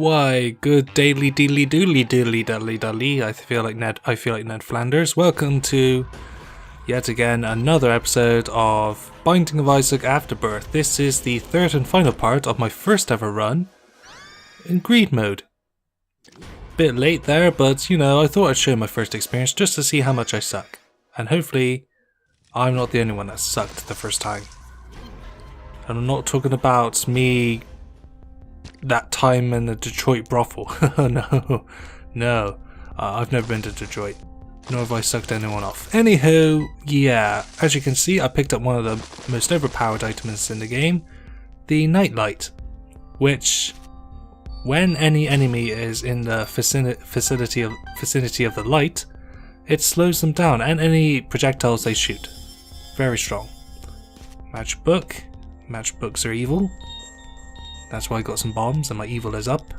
Why, good daily dealy doodly doodly dudley dudley. I feel like Ned Flanders. Welcome to yet again another episode of Binding of Isaac Afterbirth. This is the third and final part of my first ever run in greed mode. Bit late there, but you know, I thought I'd show my first experience just to see how much I suck. And hopefully, I'm not the only one that sucked the first time. And I'm not talking about me that time in the Detroit brothel. No. I've never been to Detroit, nor have I sucked anyone off. Anywho, yeah, as you can see, I picked up one of the most overpowered items in the game, the Nightlight, which, when any enemy is in the vicinity of the light, it slows them down and any projectiles they shoot. Very strong. Matchbook. Matchbooks are evil. That's why I got some bombs and my evil is up.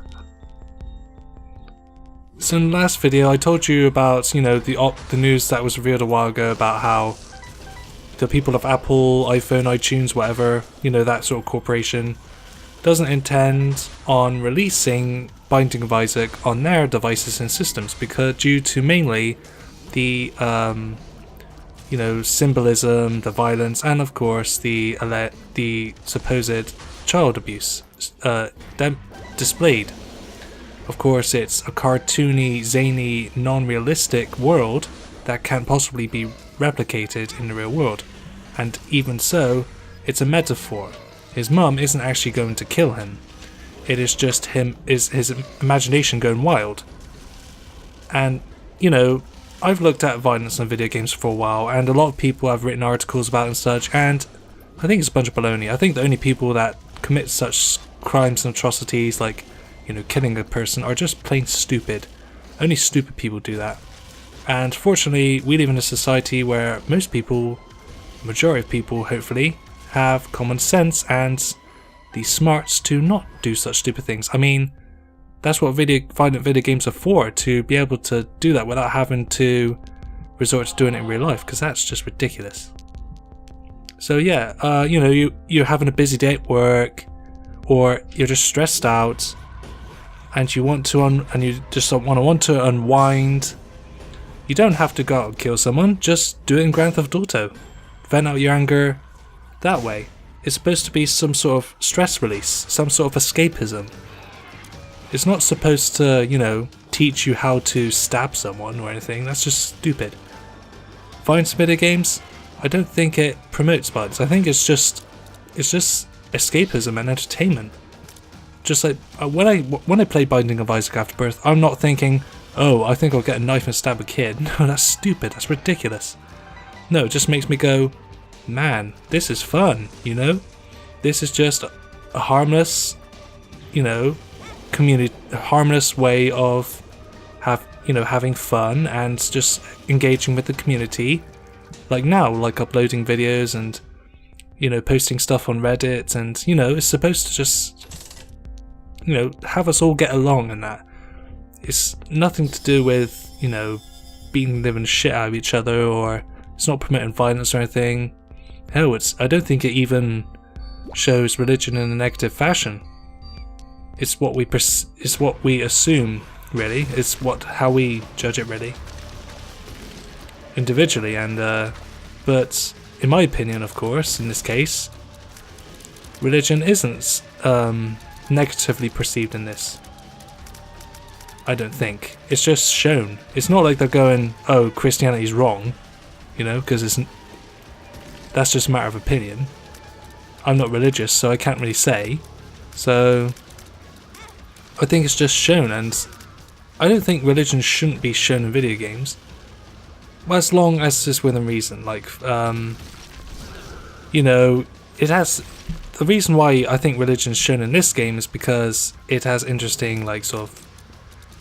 So in the last video I told you about, you know, the news that was revealed a while ago about how the people of Apple, iPhone, iTunes, whatever, you know, that sort of corporation doesn't intend on releasing Binding of Isaac on their devices and systems because due to mainly the you know, symbolism, the violence, and of course the supposed child abuse displayed. Of course, it's a cartoony, zany, non-realistic world that can't possibly be replicated in the real world. And even so, it's a metaphor. His mum isn't actually going to kill him. It is just his imagination going wild. And, you know, I've looked at violence in video games for a while, and a lot of people have written articles about it and such, and I think it's a bunch of baloney. I think the only people that commit such crimes and atrocities, like, you know, killing a person, are just plain stupid. Only stupid people do that. And fortunately, we live in a society where most people, majority of people, hopefully, have common sense and the smarts to not do such stupid things. I mean, that's what violent video games are for, to be able to do that without having to resort to doing it in real life, because that's just ridiculous. So yeah, you know, you're having a busy day at work, or you're just stressed out, and you want to want to unwind. You don't have to go out and kill someone. Just do it in Grand Theft Auto. Vent out your anger that way. It's supposed to be some sort of stress release, some sort of escapism. It's not supposed to, you know, teach you how to stab someone or anything. That's just stupid. Violence video games, I don't think it promotes violence. I think it's just escapism and entertainment. Just like when I play Binding of Isaac Afterbirth, I'm not thinking, oh, I think I'll get a knife and stab a kid. No, that's stupid. That's ridiculous. No, it just makes me go, man, this is fun. You know, this is just a harmless, you know, harmless way of having fun and just engaging with the community. Like now, like uploading videos and, you know, posting stuff on Reddit, and, you know, it's supposed to just, you know, have us all get along, and that. It's nothing to do with, you know, beating the living shit out of each other, or it's not promoting violence or anything. Hell, I don't think it even shows religion in a negative fashion. It's what we assume, really. It's how we judge it, really. Individually, and but in my opinion, of course, in this case, religion isn't negatively perceived in this. I don't think. It's just shown. It's not like they're going, oh, Christianity's wrong, you know, because that's just a matter of opinion. I'm not religious, so I can't really say. So I think it's just shown, and I don't think religion shouldn't be shown in video games. Well, as long as it's within reason, like, you know, it has. The reason why I think religion is shown in this game is because it has interesting, like, sort of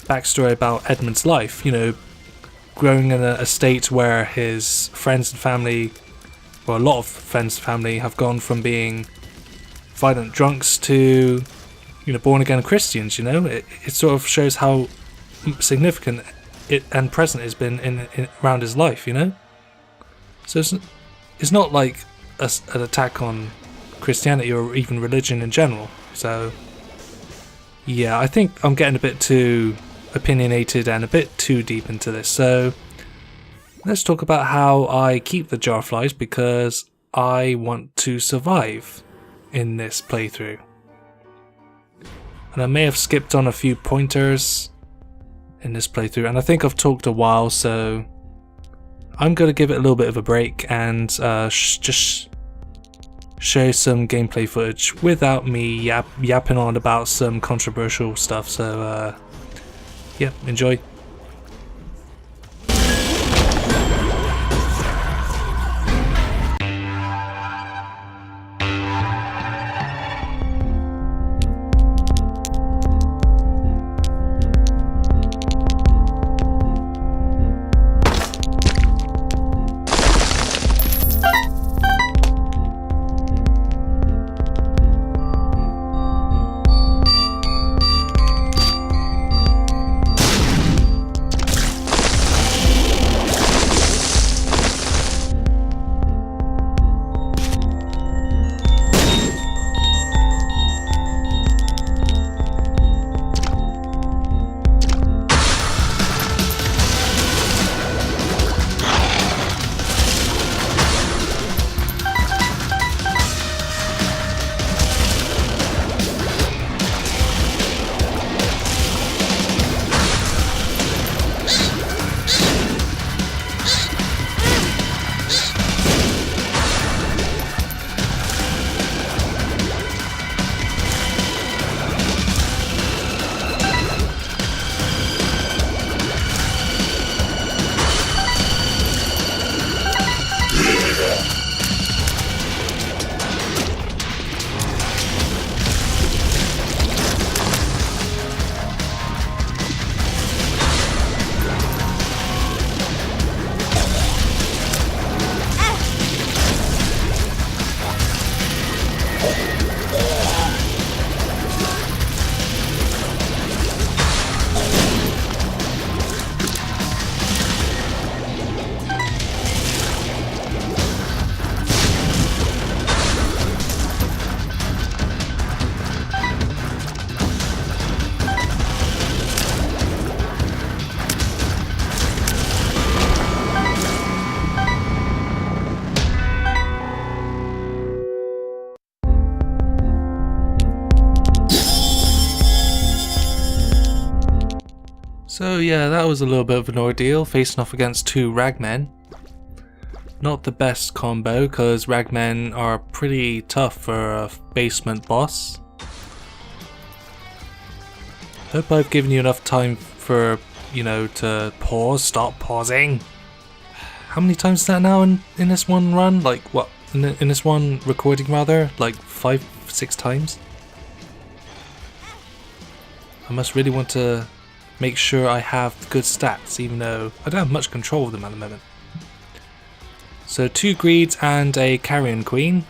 backstory about Edmund's life. You know, growing in a state where his friends and family, well, a lot of friends and family have gone from being violent drunks to, you know, born again Christians. You know, it sort of shows how significant it and present has been in around his life, you know. So it's not like an attack on Christianity or even religion in general. So Yeah, I think I'm getting a bit too opinionated and a bit too deep into this, so let's talk about how I keep the jarflies, because I want to survive in this playthrough. And I may have skipped on a few pointers in this playthrough, and I think I've talked a while, so I'm going to give it a little bit of a break and just show some gameplay footage without me yapping on about some controversial stuff. So yeah, enjoy. So yeah, that was a little bit of an ordeal, facing off against two ragmen. Not the best combo, because ragmen are pretty tough for a basement boss. Hope I've given you enough time for, you know, to pause, stop pausing. How many times is that now in this one run? Like, what? In this one recording rather? Like 5, 6 times? I must really want to make sure I have good stats, even though I don't have much control of them at the moment. So 2 greeds and a carrion queen.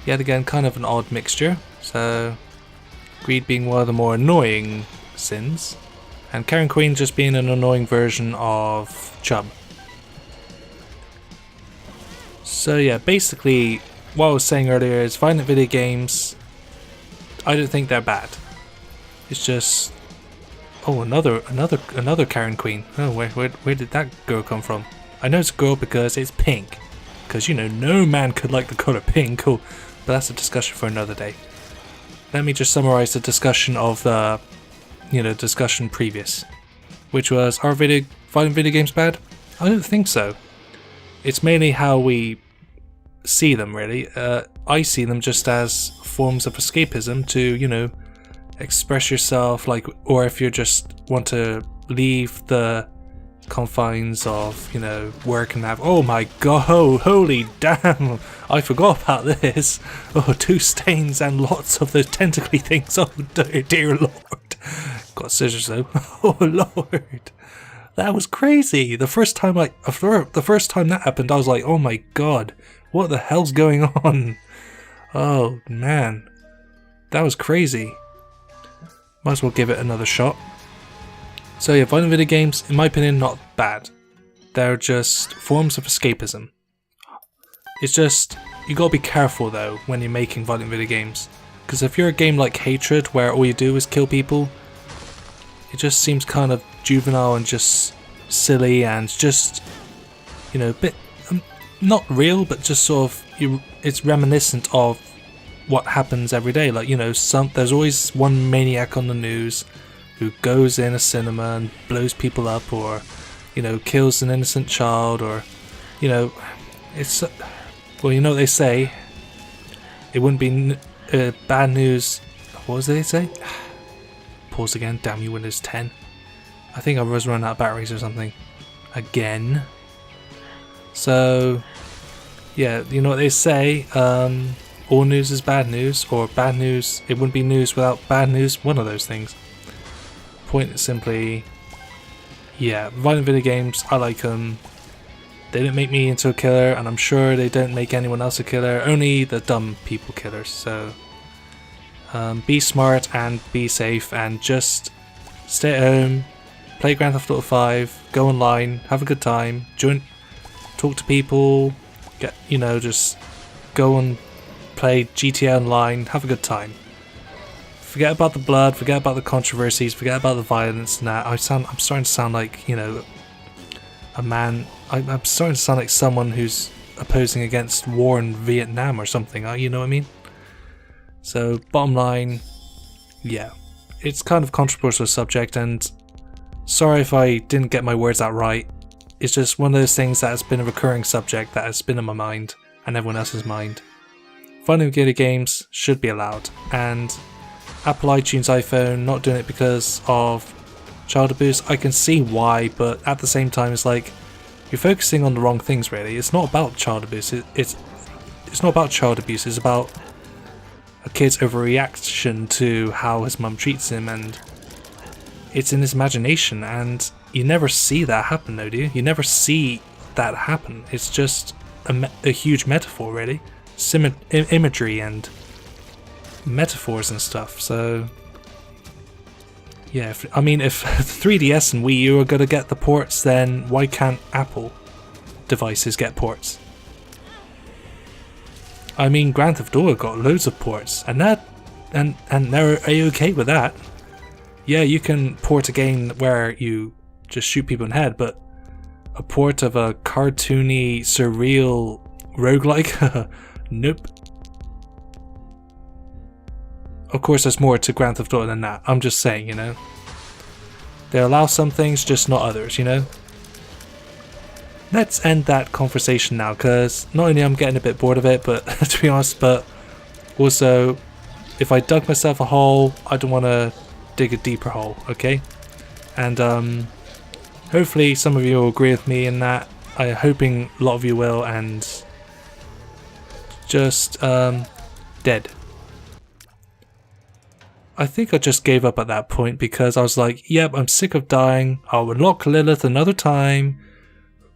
Yet again, kind of an odd mixture. So greed being one of the more annoying sins, and carrion queen just being an annoying version of Chub. So yeah, basically what I was saying earlier is violent video games, I don't think they're bad. It's just, oh, another Karen Queen. Oh, where did that girl come from? I know it's a girl because it's pink. Because, you know, no man could like the color pink. Oh, but that's a discussion for another day. Let me just summarize the discussion of the, discussion previous. Which was, are violent video games bad? I don't think so. It's mainly how we see them, really. I see them just as forms of escapism to, express yourself, like, or if you just want to leave the confines of, work and have, oh my god, oh, holy damn, I forgot about this. Oh, 2 stains and lots of those tentacly things. Oh dear lord. Got scissors though. Oh lord. That was crazy. The first time that happened, I was like, oh my god, what the hell's going on? Oh man. That was crazy. Might as well give it another shot. So yeah, violent video games, in my opinion, not bad. They're just forms of escapism. It's just, you gotta be careful though when you're making violent video games. Because if you're a game like Hatred, where all you do is kill people, it just seems kind of juvenile and just silly and just, you know, a bit not real, but just sort of it's reminiscent of what happens every day. Like, you know, there's always one maniac on the news who goes in a cinema and blows people up, or, you know, kills an innocent child, or, you know, it's well, you know what they say, it wouldn't be bad news. What was it they say? Pause again. Damn you, Windows 10. I think I was running out of batteries or something again. So yeah, you know what they say, all news is bad news, or bad news, it wouldn't be news without bad news, one of those things. Point is simply, yeah, violent video games, I like them. They didn't make me into a killer, and I'm sure they don't make anyone else a killer, only the dumb people killers. So be smart and be safe, and just stay at home, play Grand Theft Auto 5, go online, have a good time, talk to people, you know, just go and play GTA Online, have a good time. Forget about the blood, forget about the controversies, forget about the violence and that. I'm starting to sound like, you know, a man. I'm starting to sound like someone who's opposing against war in Vietnam or something, you know what I mean? So, bottom line, yeah, it's kind of a controversial subject, and sorry if I didn't get my words out right. It's just one of those things that has been a recurring subject that has been in my mind and everyone else's mind. Violent video games should be allowed, and Apple iTunes iPhone not doing it because of child abuse, I can see why, but at the same time it's like, you're focusing on the wrong things really. It's not about child abuse, it's not about child abuse, it's about a kid's overreaction to how his mum treats him, and it's in his imagination, and you never see that happen though, do you? You never see that happen. It's just a huge metaphor really. Imagery and metaphors and stuff. So yeah, if 3DS and Wii U are going to get the ports, then why can't Apple devices get ports? I mean, Grand Theft Auto got loads of ports, and they're A-okay with that. Yeah, you can port a game where you just shoot people in the head, but a port of a cartoony, surreal roguelike? Nope. Of course, there's more to Grand Theft Auto than that. I'm just saying, you know. They allow some things, just not others, you know. Let's end that conversation now, because not only I'm getting a bit bored of it, but to be honest, but also, if I dug myself a hole, I don't want to dig a deeper hole, okay? And hopefully some of you will agree with me in that. I'm hoping a lot of you will, and just dead. I think I just gave up at that point because I was like, yep, I'm sick of dying. I'll unlock Lilith another time.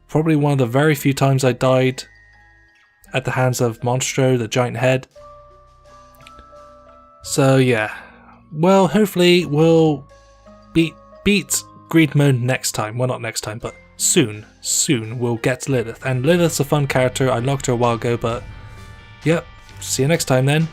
Probably one of the very few times I died at the hands of Monstro, the giant head. So yeah, well, hopefully we'll beat Greed Mode next time. Well, not next time, but soon we'll get Lilith. And Lilith's a fun character. I locked her a while ago, but yep, see you next time then.